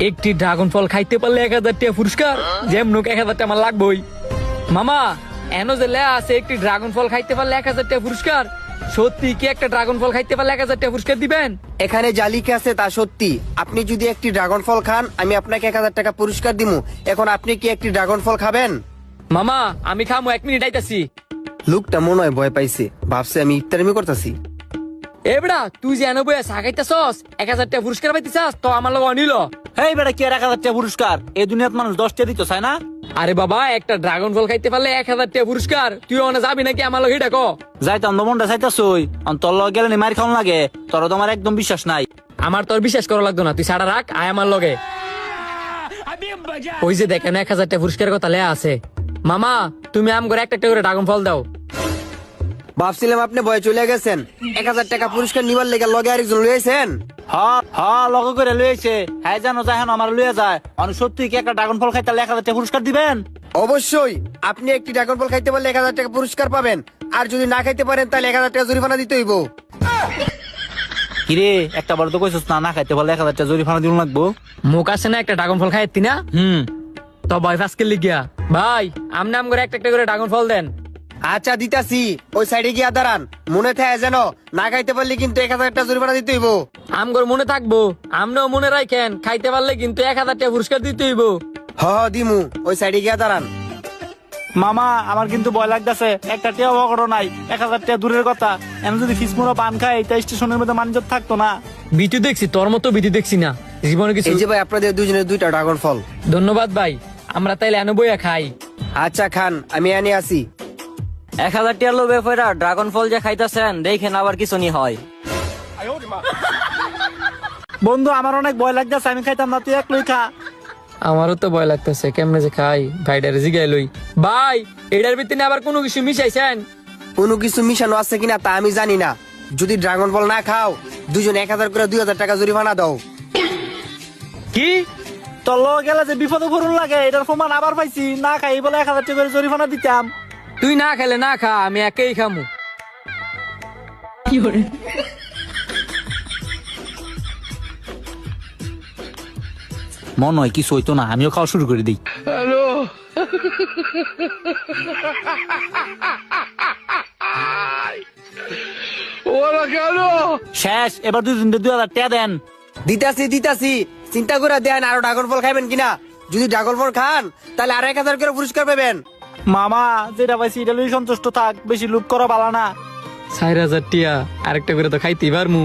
একটি ড্রাগন ফল খাইতে পারলে 1000 টাকা পুরস্কার, যেমন 1000 টাকা আমার লাগবেই। মামা এনো যে লেয়া আছে একটি ড্রাগন ফল খাইতে পারলে 1000 টাকা পুরস্কার, সত্যি কি একটা ড্রাগন ফল খাইতে পারলে 1000 টাকা পুরস্কার দিবেন? এখানে যা লিখে আছে তা সত্যি। আপনি যদি একটি ড্রাগন ফল খান আমি আপনাকে 1000 টাকা পুরস্কার দিমু। এখন আপনি কি একটি ড্রাগন ফল খাবেন? মামা আমি খামু, 1 মিনিট আইতাছি। লোকটা মনে হয় ভয় পাইছে, ভাবছে আমি ইফতারিমি করতেছি। এবড়া তুই যে এনো বইয়া চা খাইতাছস, 1000 টাকা পুরস্কার পাইতেছস তো আমার লগে অনিল। হেই বেটা, কি আর 1000 টাকা পুরস্কার? এই দুনিয়াত মানুষ 10 টাকা দিত চায় না? আরে বাবা একটা ড্রাগন ফল খাইতে পারলে 1000 টাকা পুরস্কার, তুই ওনে যাবি নাকি আমার লগে এটা ক? যাইতাম তো, মনটা চাইতাছই, তোর লগে গেলে মার খাওয়ান লাগে। তোর তো আমার একদম বিশ্বাস নাই। আমার তোর বিশ্বাস করা লাগতো না, তুই সাড়া রাখ, আয় আমার লগে। ওই যে দেখেন 1000 টাকা পুরস্কারের কথা লেয়া আছে। মামা তুমি আম করে একটা একটা করে ড্রাগন ফল দাও। ভাবছিলাম আপনি ভয় চলে গেছেন। 1000 টাকা পুরস্কার নিবার লেগে লগে আরেকজন লইছেন। লগে করে লইছে। হ্যাঁ জানো যায় আমার লইয়া যায়। অনেক সত্যি কি একটা ড্রাগন ফল খাইতে 1000 টাকা পুরস্কার দিবেন? অবশ্যই আপনি একটি ড্রাগন ফল খাইতে পারলে 1000 টাকা পুরস্কার পাবেন, আর যদি না খাইতে পারেন তাহলে 1000 টাকা জরিমানা দিতে হইব। কিরে একটা বার তো কইছস না খাইতে পারলে 1000 টাকা জরিমানা দিন লাগবো। মুখ আছে না একটা ড্রাগন ফল খাইতি না? তো ভয় ফাসকে লিগিয়া ভাই আমনে আম করে একটা একটা করে ড্রাগন ফল দেন। আচ্ছা দিতাছি, ওই সাইডে গিয়া দাঁড়ান। মনে থাকে যেন না খাইতে পারলে কিন্তু 1000 টাকা জরিমানা দিতে হইব। আম করে মনে থাকবো, আমনেও মনে রাখেন, খাইতে পারলে কিন্তু 1000 টাকা পুরস্কার দিতে হইব। দিমু, ওই সাইডে গিয়া দাঁড়ান। মামা আমার কিন্তু ভয় লাগতেছে, একটা টিয়া বকরো নাই, 1000 টাকা দূরের কথা। আমি যদি ফিসমুরা পান খাই তা স্টেশনের মধ্যে মানজত থাকতো না। বিটু দেখছি, তোর মতো বিটু দেখছি না জীবনে কিছু। এই যে ভাই আপনাদের দুজনের 2টা ড্রাগন ফল। ধন্যবাদ ভাই, আমরা তাইলে এনে বইয়া খাই। আচ্ছা খান, আমি আনি আসি। 1000 টাকার লোভে পয়রা ড্রাগন ফল যে খাইতাছেন দেখেন আবার কিছু নি হয়। বন্ধু আমার অনেক ভয় লাগতেছে, আমি খাইতাম না, তুই এক লই খা। আমারও তো ভয় লাগতেছে, কেমনে যে খাই। ভাইডার জিগাই লই। ভাই এটার ভিতরে আবার কোনো কিছু মিশাইছেন? কোনো কিছু মিশানো আছে কিনা তা আমি জানি না। যদি ড্রাগন ফল না খাও দুজন 1000 করে 2000 টাকা জরিমানা দাও। কি তোর লগে গেলে যে বিপদ করুন লাগে, এটার প্রমাণ আবার পাইছি। না খাই বলে 1000 টাকা করে জরিমানা দিতাম। তুই না খেলে না খা, আমি একাই খামু। মনে হয় কিছু হইতো না, আমিও খাওয়া শুরু করে দিই। শেষ, এবার 2000 টাকা দেন। দিতাছি, চিন্তা করে দেন আরো ড্রাগন ফল খাবেন কিনা। যদি ড্রাগন ফল খান তাহলে আরো 1000 করে পুরস্কার পাবেন। মামা যেটা পাইছি এটা লই সন্তুষ্ট থাক, বেশি লুপ করা ভালো না। 4000 টিয়া আরেকটা করে তো খাইতেই পারমু।